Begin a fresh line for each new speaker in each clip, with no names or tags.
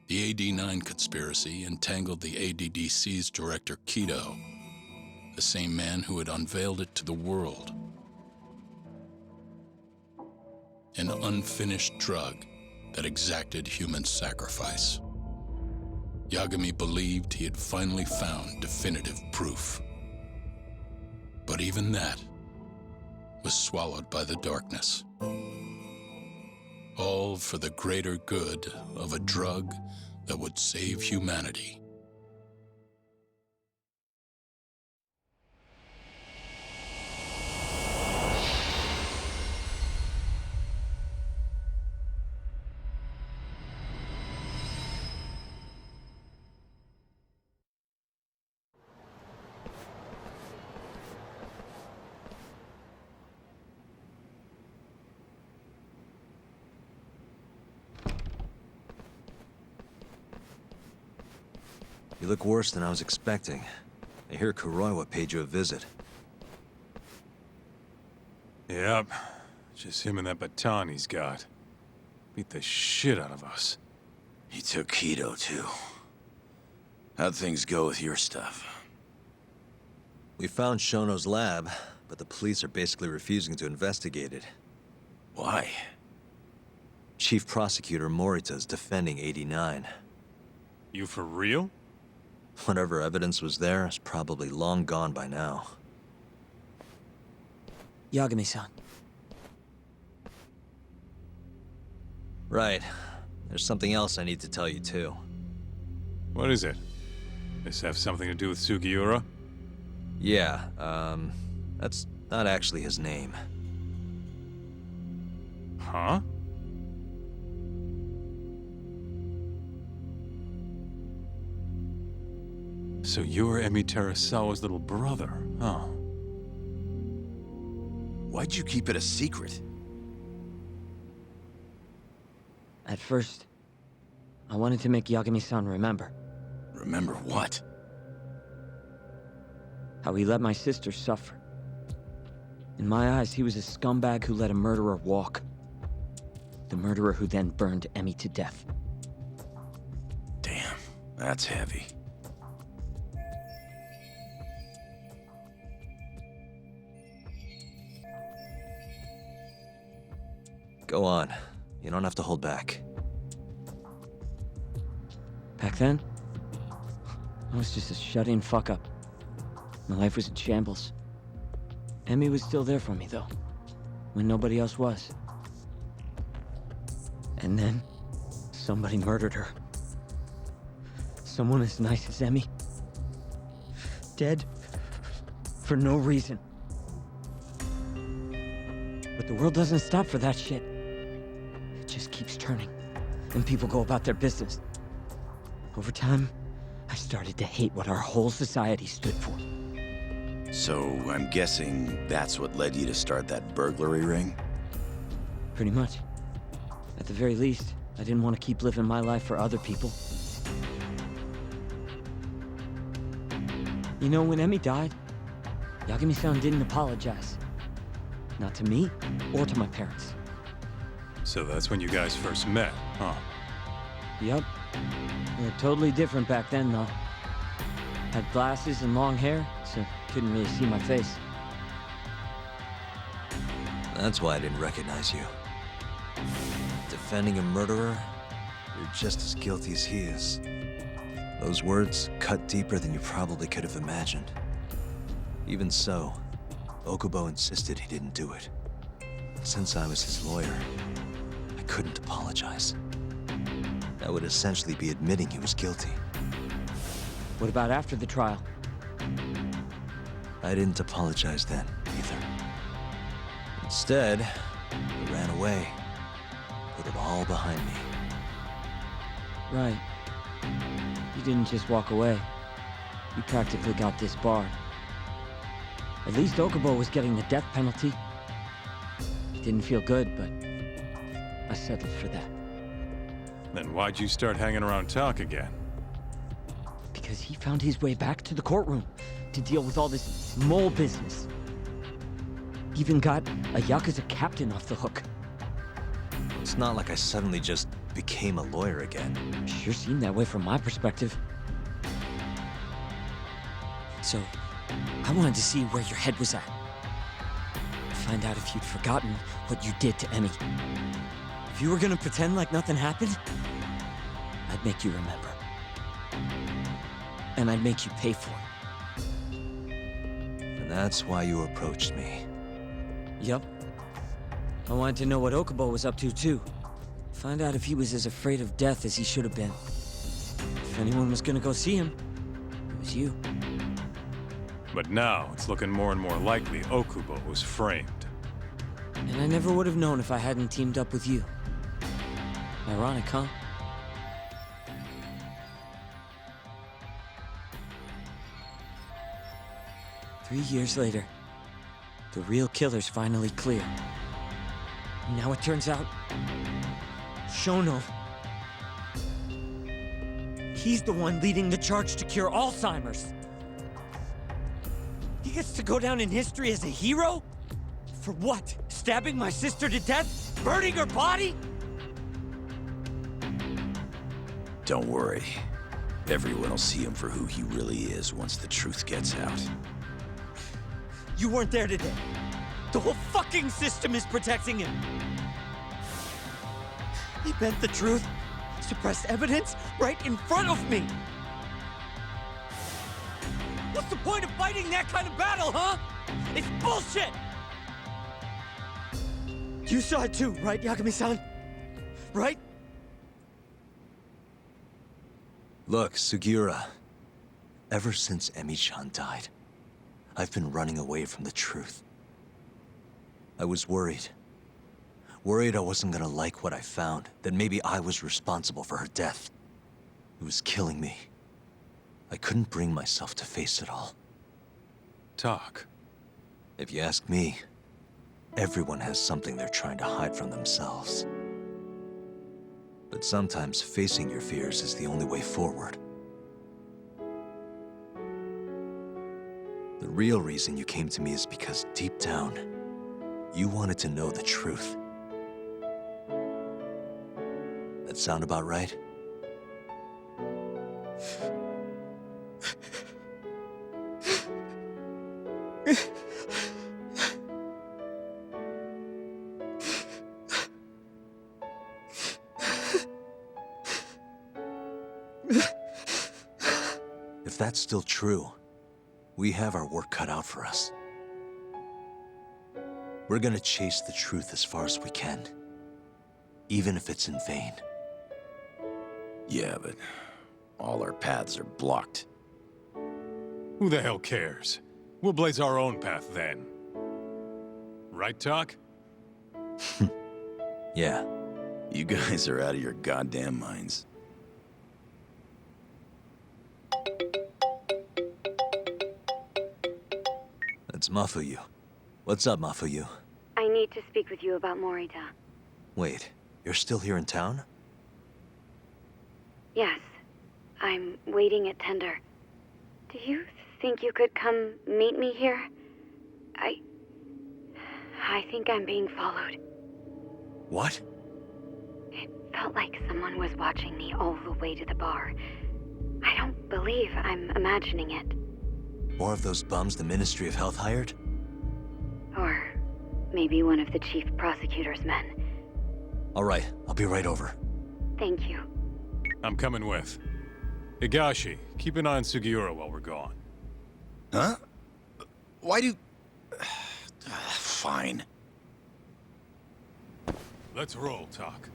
The AD-9 conspiracy entangled the ADDC's director Kido, the same man who had unveiled it to the world. An unfinished drug that exacted human sacrifice. Yagami believed he had finally found definitive proof. But even that was swallowed by the darkness. All for the greater good of a drug that would save humanity.
You look worse than I was expecting. I hear Kuroiwa paid you a visit.
Yep. Just him and that baton he's got. Beat the shit out of us.
He took Kido, too. How'd things go with your stuff?
We found Shono's lab, but the police are basically refusing to investigate it.
Why?
Chief Prosecutor Morita's defending 89.
You for real?
Whatever evidence was there is probably long gone by now.
Yagami-san.
Right. There's something else I need to tell you, too.
What is it? This have something to do with Sugiura?
Yeah, that's not actually his name.
Huh? So you're Emi Terasawa's little brother, huh?
Why'd you keep it a secret?
At first, I wanted to make Yagami-san remember.
Remember what?
How he let my sister suffer. In my eyes, he was a scumbag who let a murderer walk. The murderer who then burned Emi to death.
Damn, that's heavy.
Go on. You don't have to hold back.
Back then, I was just a shut-in fuck-up. My life was in shambles. Emi was still there for me, though, when nobody else was. And then, somebody murdered her. Someone as nice as Emi. Dead. For no reason. But the world doesn't stop for that shit. It just keeps turning, and people go about their business. Over time, I started to hate what our whole society stood for.
So, I'm guessing that's what led you to start that burglary ring?
Pretty much. At the very least, I didn't want to keep living my life for other people. You know, when Emi died, Yagami-san didn't apologize. Not to me, or to my parents.
So that's when you guys first met, huh?
Yup. We were totally different back then, though. Had glasses and long hair, so couldn't really see my face.
That's why I didn't recognize you. Defending a murderer, you're just as guilty as he is. Those words cut deeper than you probably could have imagined. Even so, Okubo insisted he didn't do it. Since I was his lawyer, I couldn't apologize. That would essentially be admitting he was guilty.
What about after the trial?
I didn't apologize then, either. Instead, I ran away. Put it all behind me.
Right. You didn't just walk away. You practically got disbarred. At least Okubo was getting the death penalty. It didn't feel good, but I settled for that.
Then why'd you start hanging around talk again?
Because he found his way back to the courtroom to deal with all this mole business. Even got a Yakuza captain off the hook.
It's not like I suddenly just became a lawyer again.
Sure seemed that way from my perspective. So, I wanted to see where your head was at. Find out if you'd forgotten what you did to Emmy. If you were gonna pretend like nothing happened, I'd make you remember. And I'd make you pay for it.
And that's why you approached me.
Yep. I wanted to know what Okubo was up to, too. Find out if he was as afraid of death as he should have been. If anyone was gonna go see him, it was you.
But now, it's looking more and more likely Okubo was framed.
And I never would have known if I hadn't teamed up with you. Ironic, huh? Three years later, the real killer's finally clear. Now it turns out, Shono, he's the one leading the charge to cure Alzheimer's. He gets to go down in history as a hero? For what? Stabbing my sister to death? Burning her body?
Don't worry. Everyone will see him for who he really is once the truth gets out.
You weren't there today. The whole fucking system is protecting him. He bent the truth, suppressed evidence right in front of me. What's the point of fighting that kind of battle, huh? It's bullshit! You saw it too, right, Yagami-san? Right?
Look, Sugiura. Ever since Emi-chan died, I've been running away from the truth. I was worried. Worried I wasn't gonna like what I found, that maybe I was responsible for her death. It was killing me. I couldn't bring myself to face it all.
Talk.
If you ask me, everyone has something they're trying to hide from themselves. But sometimes facing your fears is the only way forward. The real reason you came to me is because deep down, you wanted to know the truth. That sound about right? If that's still true, we have our work cut out for us. We're gonna chase the truth as far as we can, even if it's in vain.
Yeah, but all our paths are blocked.
Who the hell cares? We'll blaze our own path then. Right, Talk?
Yeah.
You guys are out of your goddamn minds.
That's Mafuyu. What's up, Mafuyu?
I need to speak with you about Morita.
Wait, you're still here in town?
Yes. I'm waiting at Tender. Do you think you could come meet me here? I think I'm being followed.
What?
It felt like someone was watching me all the way to the bar. I don't believe I'm imagining it.
More of those bums the Ministry of Health hired?
Or maybe one of the chief prosecutor's men.
All right, I'll be right over.
Thank you.
I'm coming with. Higashi, keep an eye on Sugiura while we're gone.
Huh? Why do... Fine.
Let's roll, Talk.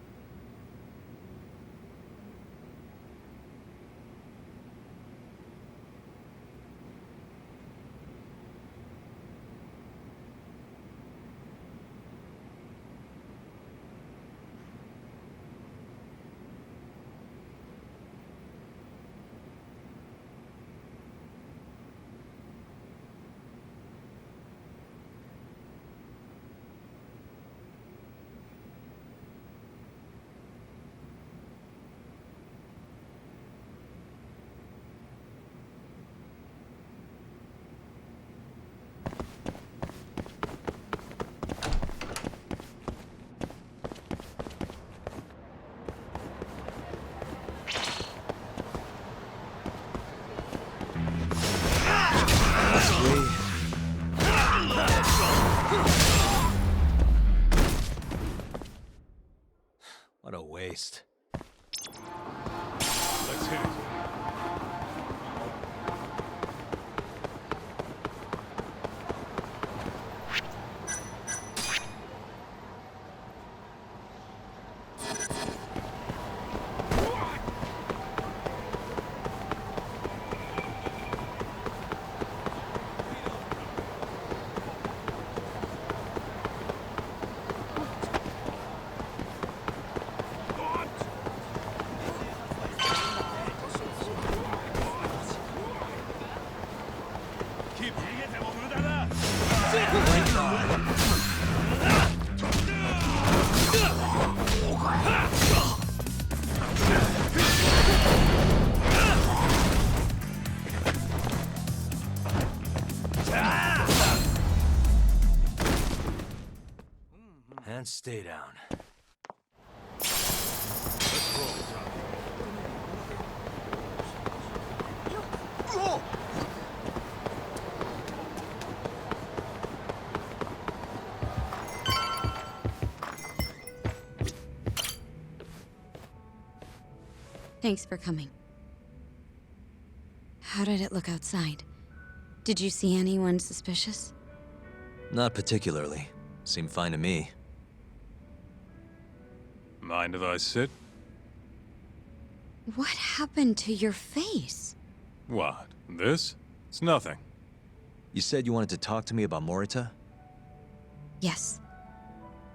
stay down.
Let's roll, Tommy.
Thanks for coming. How did it look outside? Did you see anyone suspicious?
Not particularly. Seemed fine to me.
Mind if I sit?
What happened to your face?
What? This? It's nothing.
You said you wanted to talk to me about Morita?
Yes.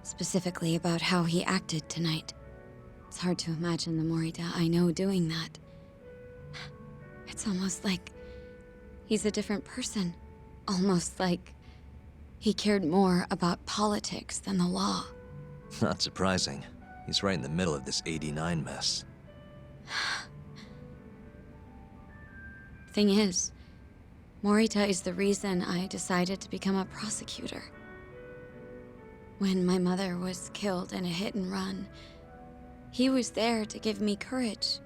Specifically about how he acted tonight. It's hard to imagine the Morita I know doing that. It's almost like he's a different person. Almost like he cared more about politics than the law.
Not surprising. He's right in the middle of this 89 mess.
Thing is, Morita is the reason I decided to become a prosecutor. When my mother was killed in a hit and run, he was there to give me courage,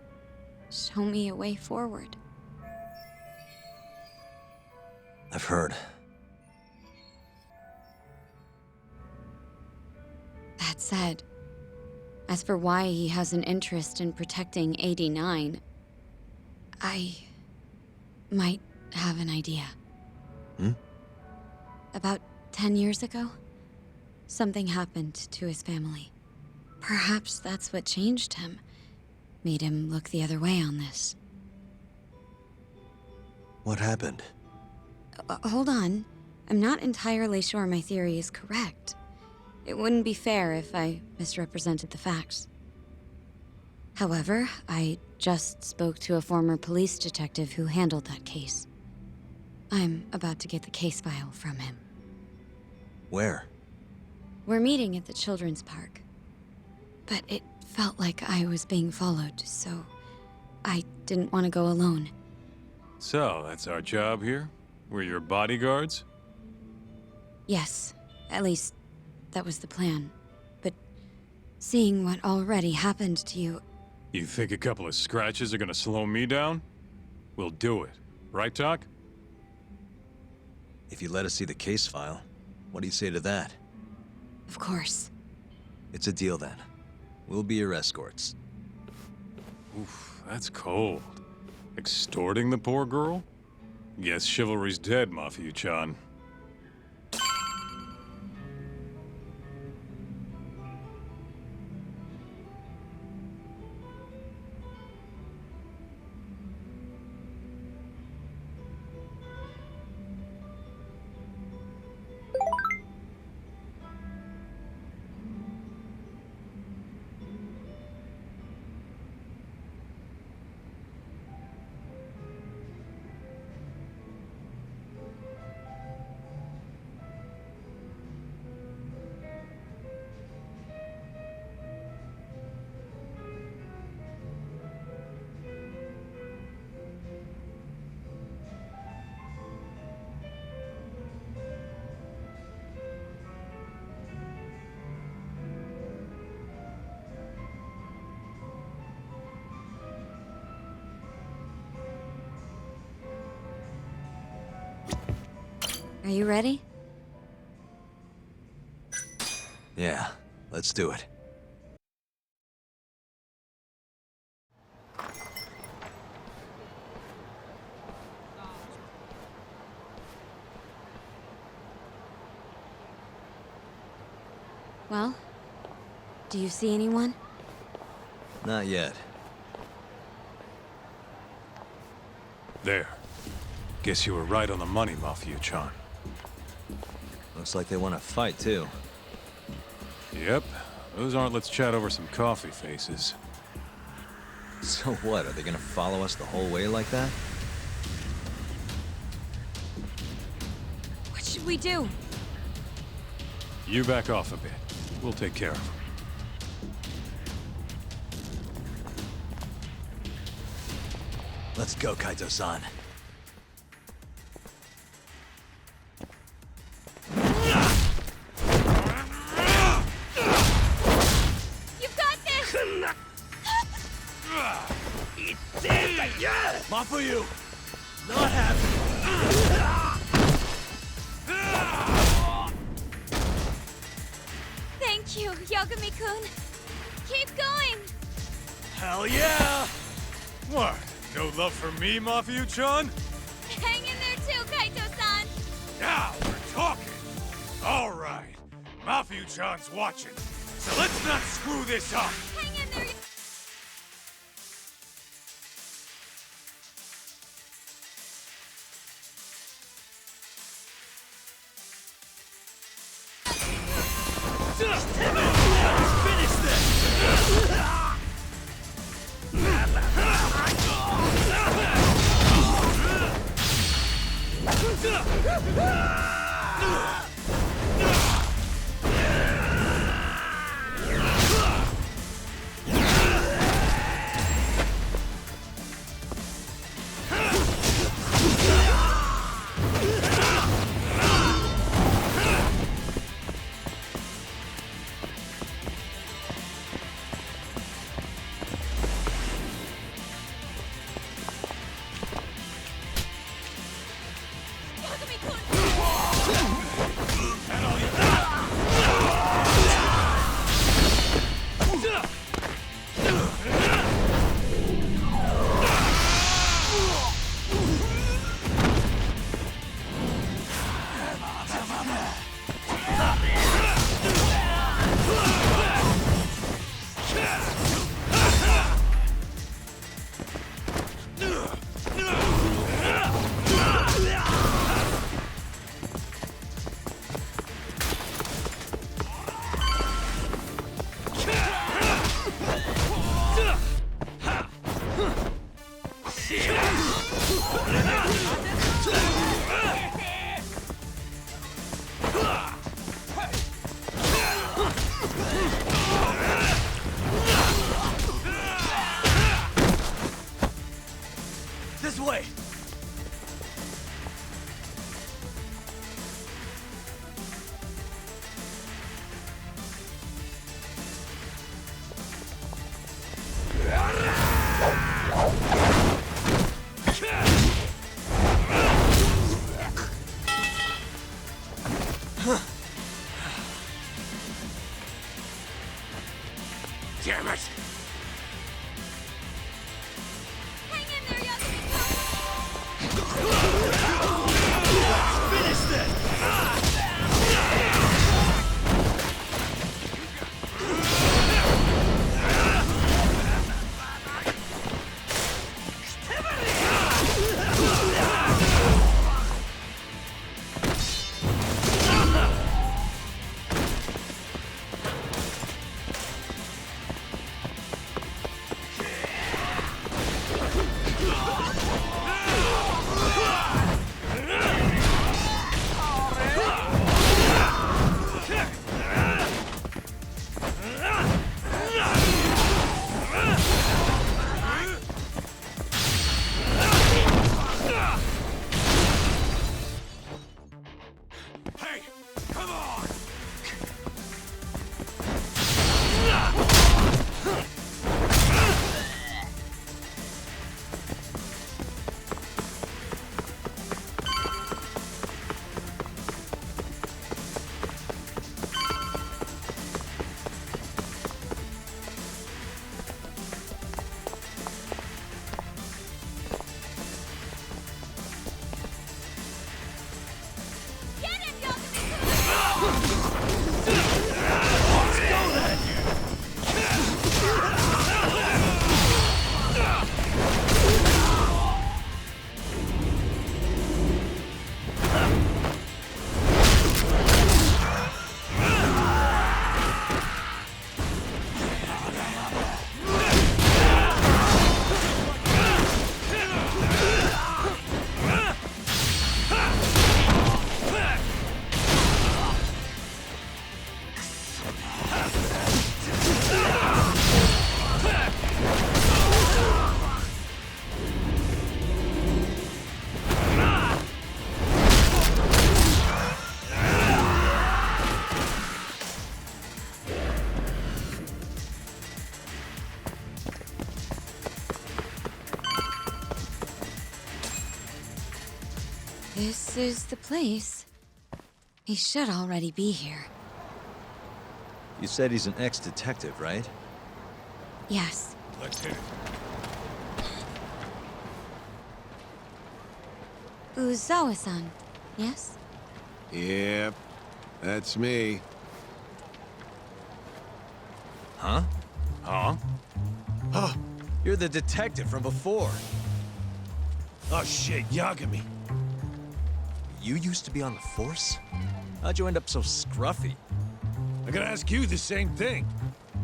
show me a way forward.
I've heard.
That said, as for why he has an interest in protecting 89, I might have an idea. About 10 years ago, something happened to his family. Perhaps that's what changed him, made him look the other way on this.
What happened?
Hold on. I'm not entirely sure my theory is correct. It wouldn't be fair if I misrepresented the facts. However, I just spoke to a former police detective who handled that case. I'm about to get the case file from him.
Where?
We're meeting at the children's park. But it felt like I was being followed, so I didn't want to go alone.
So, that's our job here? We're your bodyguards?
Yes, at least that was the plan. But seeing what already happened to you,
You think a couple of scratches are gonna slow me down? We'll do it. Right, Doc?
If you let us see the case file, what do you say to that?
of course.
It's a deal then. We'll be your escorts.
Oof, that's cold. Extorting the poor girl? Guess chivalry's dead, Mafia-chan.
Are you ready?
Yeah, let's do it.
Well, do you see anyone?
Not yet.
There. Guess you were right on the money, Mafia-chan.
Looks like they want to fight, too.
Yep. Those aren't let's chat over some coffee faces.
So what, are they gonna follow us the whole way like that?
What should we do?
You back off a bit. We'll take care of them.
Let's go, Kaito-san. Mafuyu! Not happy!
Thank you, Yagami-kun. Keep going!
Hell yeah!
What? No love for me, Mafuyu-chan?
Hang in there too, Kaito-san!
Now we're talking! Alright, Mafuyu-chan's watching, so let's not screw this up!
Hang in there!
Finish this! This way!
Damn it!
Hang in there, Yagami-kun! this is the place. He should already be here.
You said he's an ex-detective, right?
Yes.
Let's hit it.
Uzawa-san, yes?
Yep, that's me.
Huh?
Huh?
Oh, you're the detective from before.
Oh shit, Yagami.
You used to be on the force? How'd you end up so scruffy?
I gotta ask you the same thing.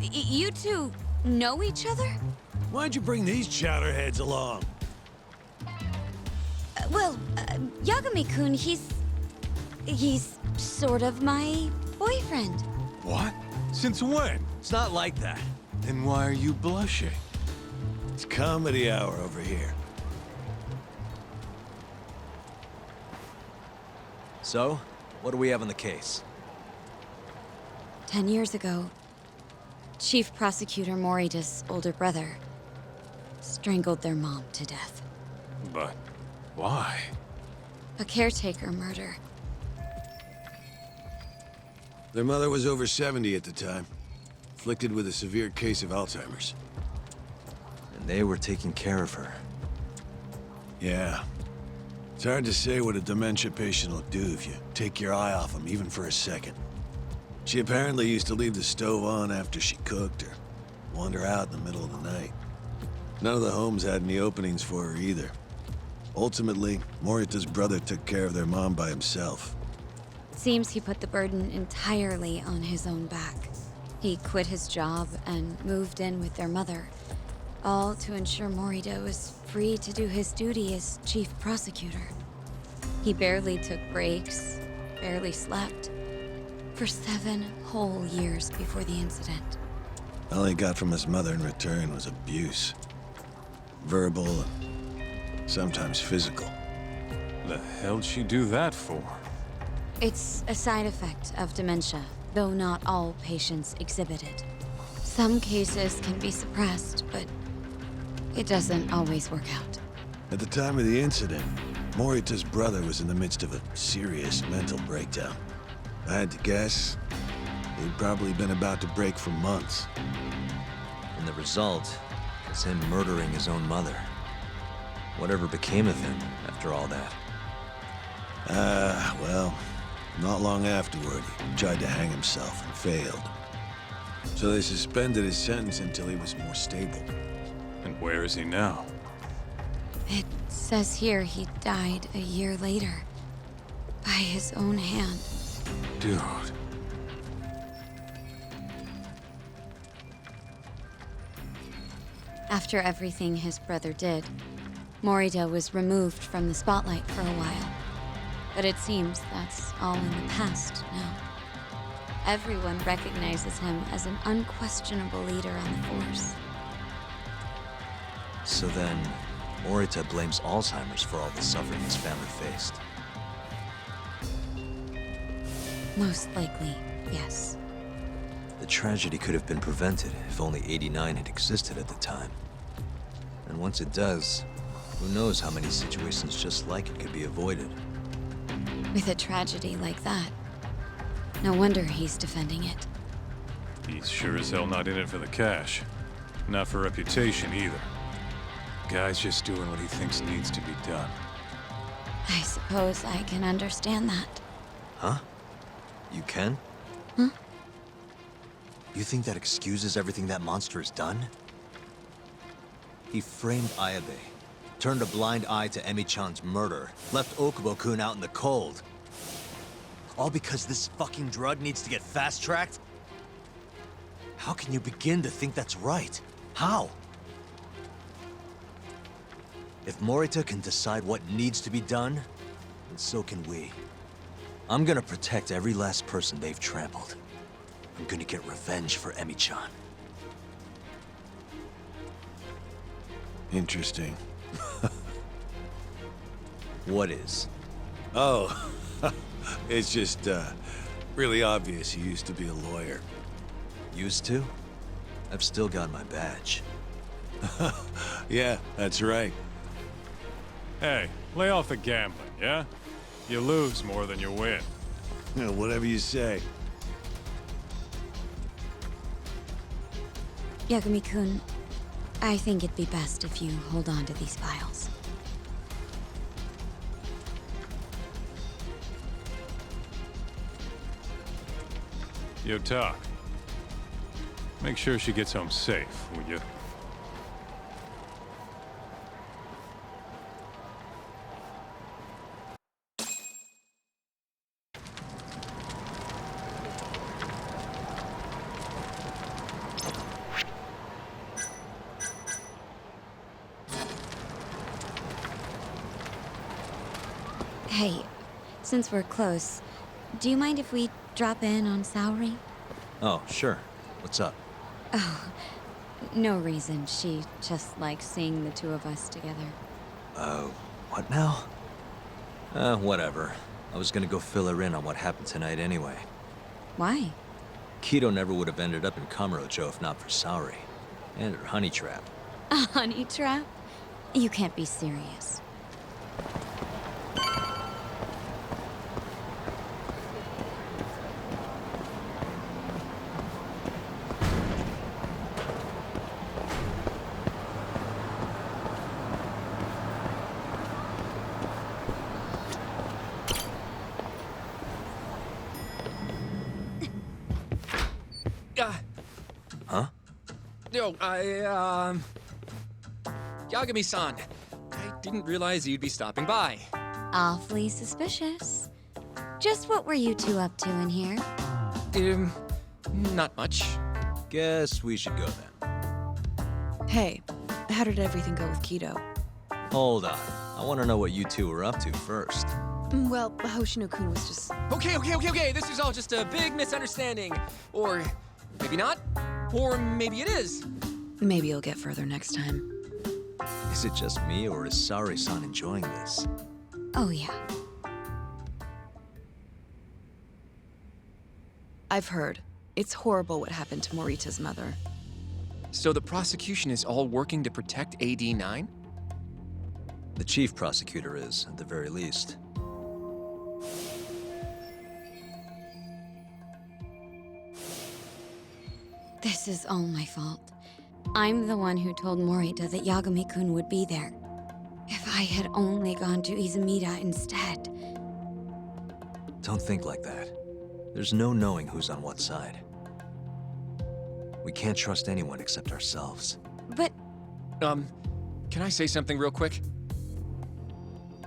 You two know each other?
Why'd you bring these chowderheads along?
Yagami-kun, he's sort of my boyfriend.
What? Since when?
It's not like that.
Then why are you blushing?
It's comedy hour over here.
So, what do we have on the case?
10 years ago, Chief Prosecutor Morita's older brother strangled their mom to death.
But why?
A caretaker murder.
Their mother was over 70 at the time, afflicted with a severe case of Alzheimer's.
And they were taking care of her.
Yeah. It's hard to say what a dementia patient will do if you take your eye off them, even for a second. She apparently used to leave the stove on after she cooked or wander out in the middle of the night. None of the homes had any openings for her either. Ultimately, Morita's brother took care of their mom by himself.
Seems he put the burden entirely on his own back. He quit his job and moved in with their mother, all to ensure Morita was free to do his duty as chief prosecutor. He barely took breaks, barely slept, for 7 whole years before the incident.
All he got from his mother in return was abuse. Verbal and sometimes physical.
The hell'd she do that for?
It's a side effect of dementia, though not all patients exhibit it. Some cases can be suppressed, but it doesn't always work out.
At the time of the incident, Morita's brother was in the midst of a serious mental breakdown. If I had to guess, he'd probably been about to break for months.
And the result is him murdering his own mother. Whatever became of him after all that?
Well, not long afterward, he tried to hang himself and failed. So they suspended his sentence until he was more stable.
And where is he now?
It says here he died a year later, by his own hand.
Dude.
After everything his brother did, Morita was removed from the spotlight for a while. But it seems that's all in the past now. Everyone recognizes him as an unquestionable leader on the force.
So then, Morita blames Alzheimer's for all the suffering his family faced.
Most likely, yes.
The tragedy could have been prevented if only 89 had existed at the time. And once it does, who knows how many situations just like it could be avoided.
With a tragedy like that, no wonder he's defending it.
He's sure as hell not in it for the cash. Not for reputation either. Guy's just doing what he thinks needs to be done.
I suppose I can understand that.
Huh? You can?
Huh?
You think that excuses everything that monster has done? He framed Ayabe, turned a blind eye to Emi-chan's murder, left Okubo-kun out in the cold. All because this fucking drug needs to get fast-tracked? How can you begin to think that's right? How? If Morita can decide what needs to be done, then so can we. I'm gonna protect every last person they've trampled. I'm gonna get revenge for Emi-chan.
Interesting.
What is?
Oh, it's just, really obvious he used to be a lawyer.
Used to? I've still got my badge.
Yeah, that's right.
Hey, lay off the gambling, yeah? You lose more than you win.
Yeah, whatever you say.
Yagami-kun, I think it'd be best if you hold on to these files.
Yo, talk. Make sure she gets home safe, will you?
Hey, since we're close, do you mind if we drop in on Saori?
Oh, sure. What's up?
Oh, no reason. She just likes seeing the two of us together.
What now? Whatever. I was gonna go fill her in on what happened tonight anyway.
Why?
Kido never would have ended up in Kamurocho if not for Saori. And her honey trap.
A honey trap? You can't be serious.
Huh?
Yo, Yagami-san, I didn't realize you'd be stopping by.
Awfully suspicious. Just what were you two up to in here?
Not much.
Guess we should go then.
Hey, how did everything go with Kido?
Hold on. I want to know what you two were up to first.
Well, Hoshino-kun was just...
Okay, this is all just a big misunderstanding. Or maybe not. Or maybe it is.
Maybe you'll get further next time.
Is it just me, or is Saori-san enjoying this?
Oh, yeah.
I've heard. It's horrible what happened to Morita's mother.
So the prosecution is all working to protect AD9?
The chief prosecutor is, at the very least.
This is all my fault. I'm the one who told Morita that Yagami-kun would be there. If I had only gone to Izumida instead.
Don't think like that. There's no knowing who's on what side. We can't trust anyone except ourselves.
But
Can I say something real quick?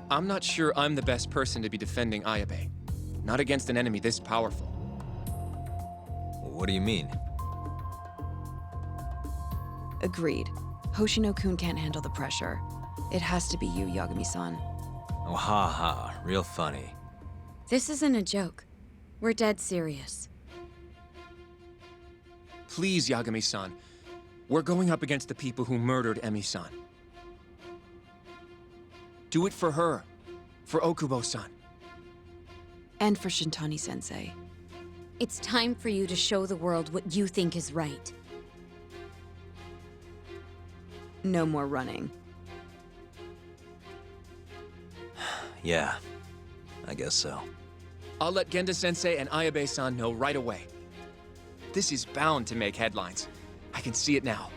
I'm not sure I'm the best person to be defending Ayabe. Not against an enemy this powerful.
What do you mean?
Agreed. Hoshino-kun can't handle the pressure. It has to be you, Yagami-san.
Oh, ha ha. Real funny.
this isn't a joke. We're dead serious.
Please, Yagami-san. We're going up against the people who murdered Emi-san. Do it for her. For Okubo-san.
And for Shintani-sensei.
It's time for you to show the world what you think is right.
No more running.
Yeah, I guess so.
I'll let Genda-sensei and Ayabe-san know right away. This is bound to make headlines. I can see it now.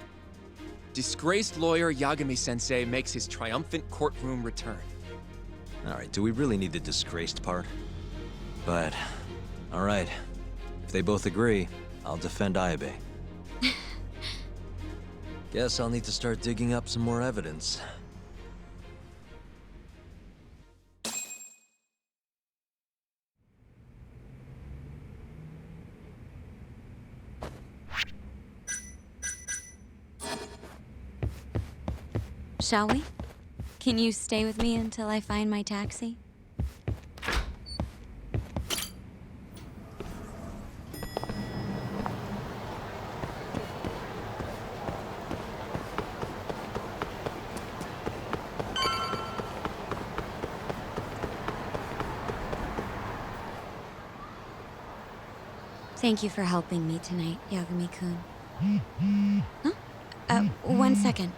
Disgraced lawyer Yagami-sensei makes his triumphant courtroom return.
All right, do we really need the disgraced part? But, all right. If they both agree, I'll defend Ayabe. Guess I'll need to start digging up some more evidence.
Shall we? Can you stay with me until I find my taxi? Thank you for helping me tonight, Yagami-kun. Huh? 1 second.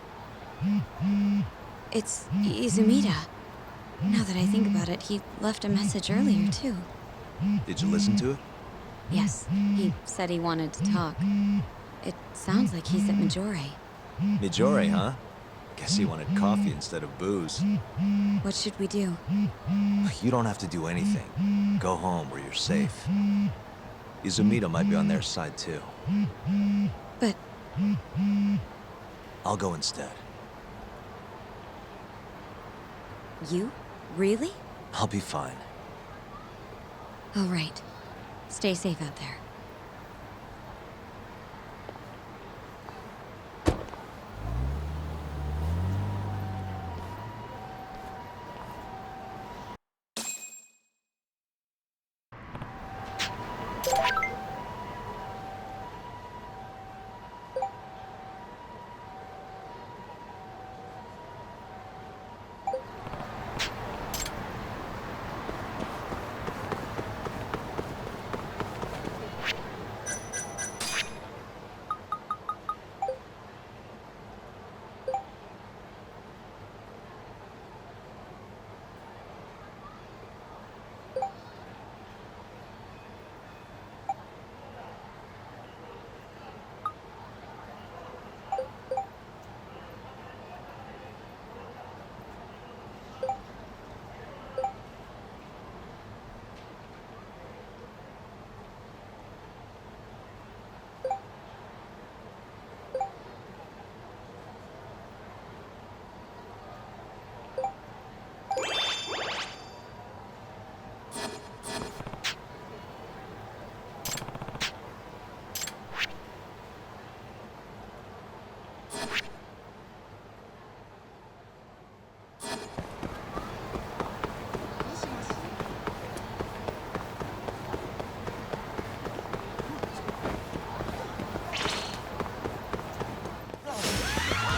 It's Izumida. Now that I think about it, he left a message earlier, too.
Did you listen to it?
Yes, he said he wanted to talk. It sounds like he's at Majore.
Mijori, huh? Guess he wanted coffee instead of booze.
What should we do?
You don't have to do anything. Go home where you're safe. Izumito might be on their side too.
But
I'll go instead.
you? Really?
I'll be fine.
All right. Stay safe out there.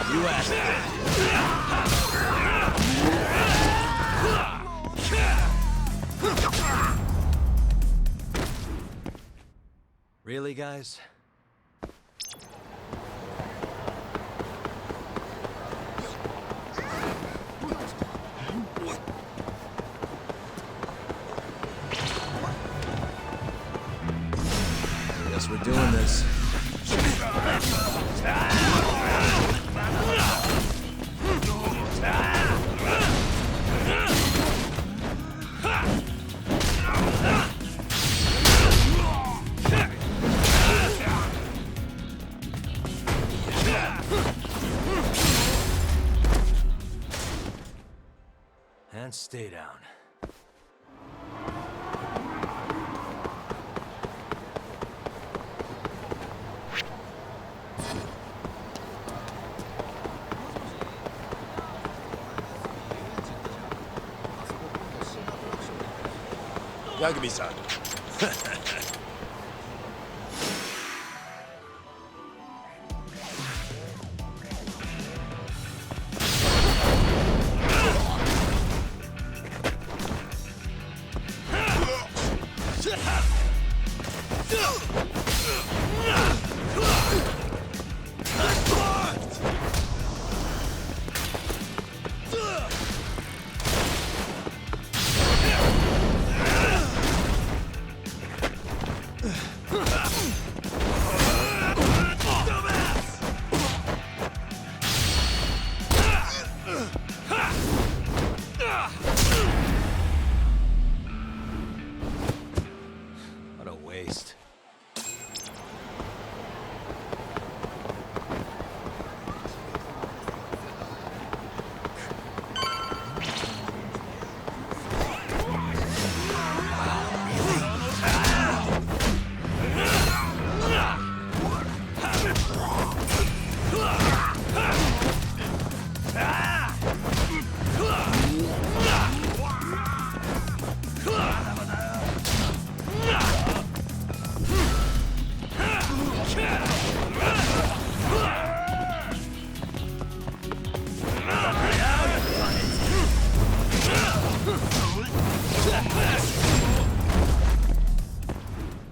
You asked Really, guys? Guess we're doing this. And stay down.
Yagami-san.
What a waste.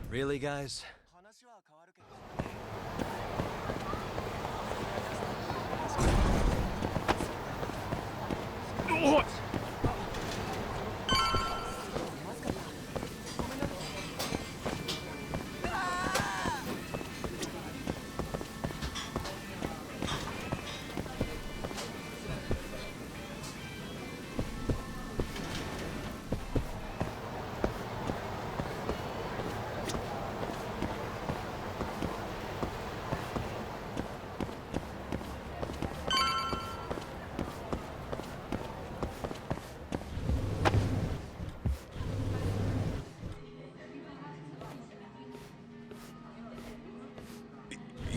Really, guys?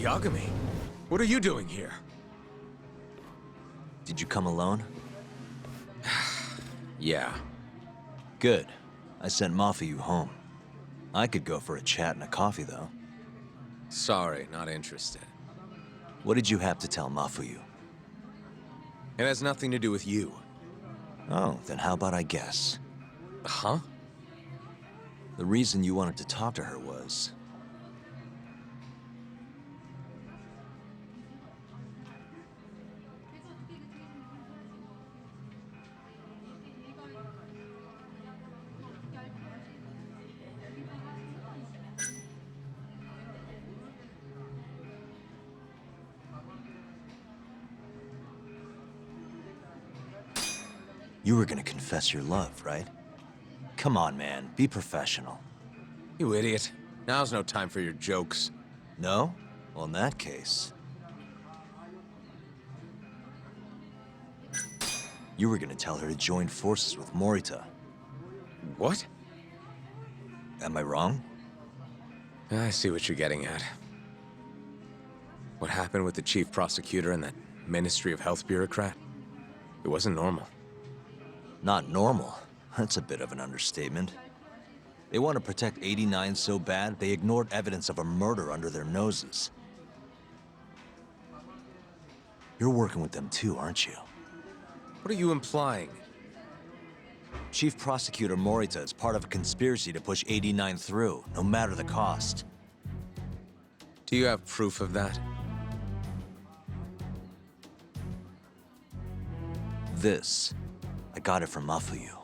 Yagami, what are you doing here?
Did you come alone?
Yeah.
Good. I sent Mafuyu home. I could go for a chat and a coffee, though.
Sorry, not interested.
What did you have to tell Mafuyu?
It has nothing to do with you.
Oh, then how about I guess?
Huh?
The reason you wanted to talk to her was... You were gonna confess your love, right? Come on, man. Be professional.
You idiot. Now's no time for your jokes.
No? Well, in that case... You were gonna tell her to join forces with Morita.
What?
Am I wrong?
I see what you're getting at. What happened with the chief prosecutor and that Ministry of Health bureaucrat? It wasn't normal.
Not normal. That's a bit of an understatement. They want to protect 89 so bad, they ignored evidence of a murder under their noses. You're working with them too, aren't you?
What are you implying?
Chief Prosecutor Morita is part of a conspiracy to push 89 through, no matter the cost.
Do you have proof of that?
This. I got it from Mafuyu.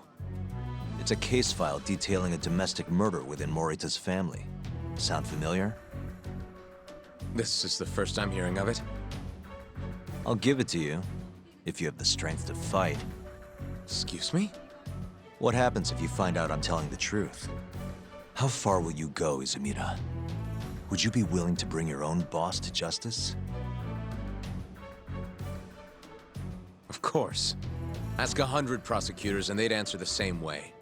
It's a case file detailing a domestic murder within Morita's family. Sound familiar?
This is the first I'm hearing of it.
I'll give it to you, if you have the strength to fight.
Excuse me?
What happens if you find out I'm telling the truth? How far will you go, Izumida? Would you be willing to bring your own boss to justice?
Of course. Ask 100 prosecutors and they'd answer the same way.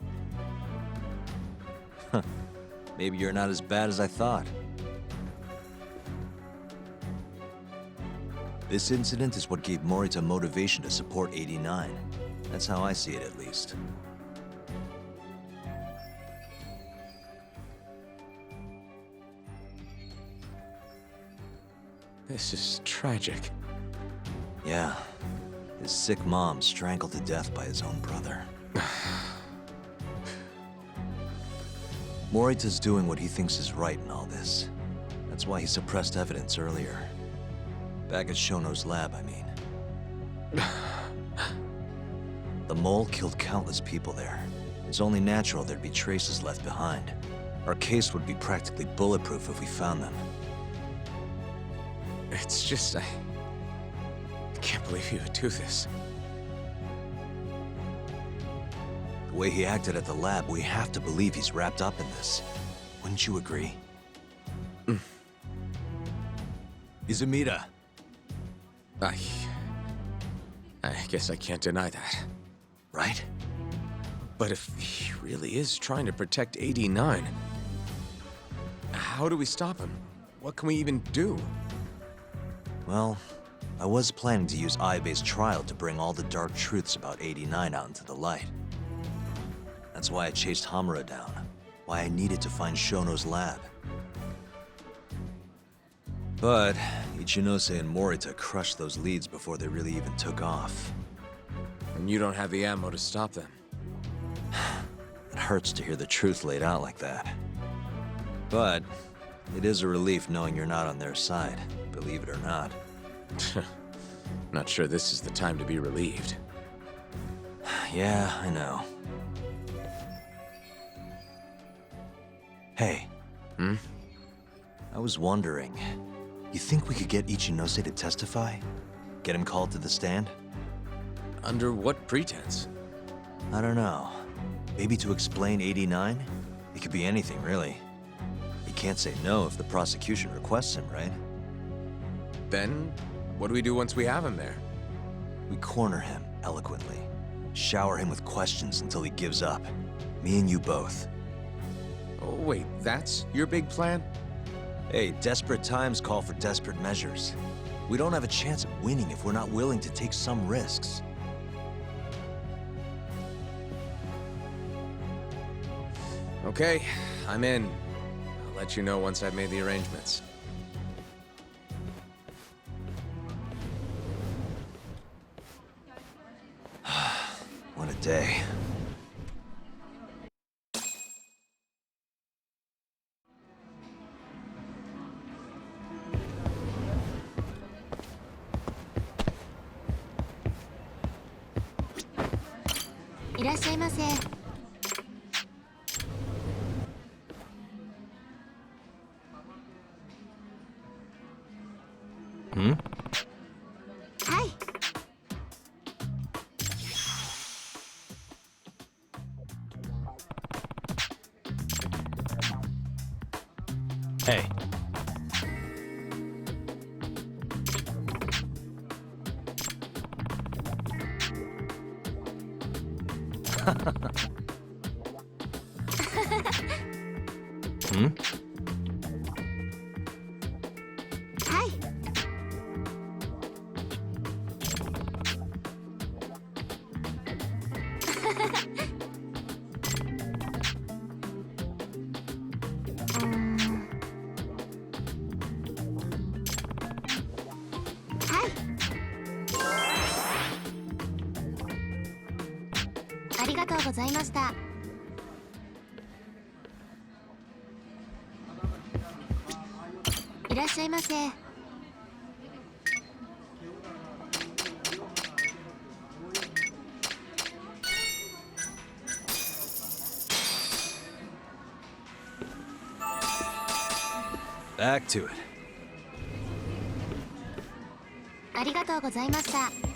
Maybe you're not as bad as I thought. This incident is what gave Morita motivation to support 89. That's how I see it, at least.
This is tragic.
Yeah. His sick mom strangled to death by his own brother. Morita's doing what he thinks is right in all this. That's why he suppressed evidence earlier. Back at Shono's lab, I mean. The mole killed countless people there. It's only natural there'd be traces left behind. Our case would be practically bulletproof if we found them.
It's just, I can't believe you would do this.
The way he acted at the lab, we have to believe he's wrapped up in this. Wouldn't you agree? Izumida.
I guess I can't deny that.
Right?
But if he really is trying to protect 89, how do we stop him? What can we even do?
Well, I was planning to use Ayabe's trial to bring all the dark truths about 89 out into the light. That's why I chased Hamura down, why I needed to find Shono's lab. But Ichinose and Morita crushed those leads before they really even took off.
And you don't have the ammo to stop them.
It hurts to hear the truth laid out like that. But it is a relief knowing you're not on their side, believe it or not.
Not sure this is the time to be relieved.
Yeah, I know. Hey. I was wondering, you think we could get Ichinose to testify? Get him called to the stand?
Under what pretense?
I don't know. Maybe to explain 89? It could be anything, really. He can't say no if the prosecution requests him, right?
Then, what do we do once we have him there?
We corner him, eloquently. Shower him with questions until he gives up. Me and you both.
Oh, wait, that's your big plan?
Hey, desperate times call for desperate measures. We don't have a chance of winning if we're not willing to take some risks.
Okay, I'm in. I'll let you know once I've made the arrangements.
What a day. Hmm? Hey. Hmm? Back to it.
ありがとうございました。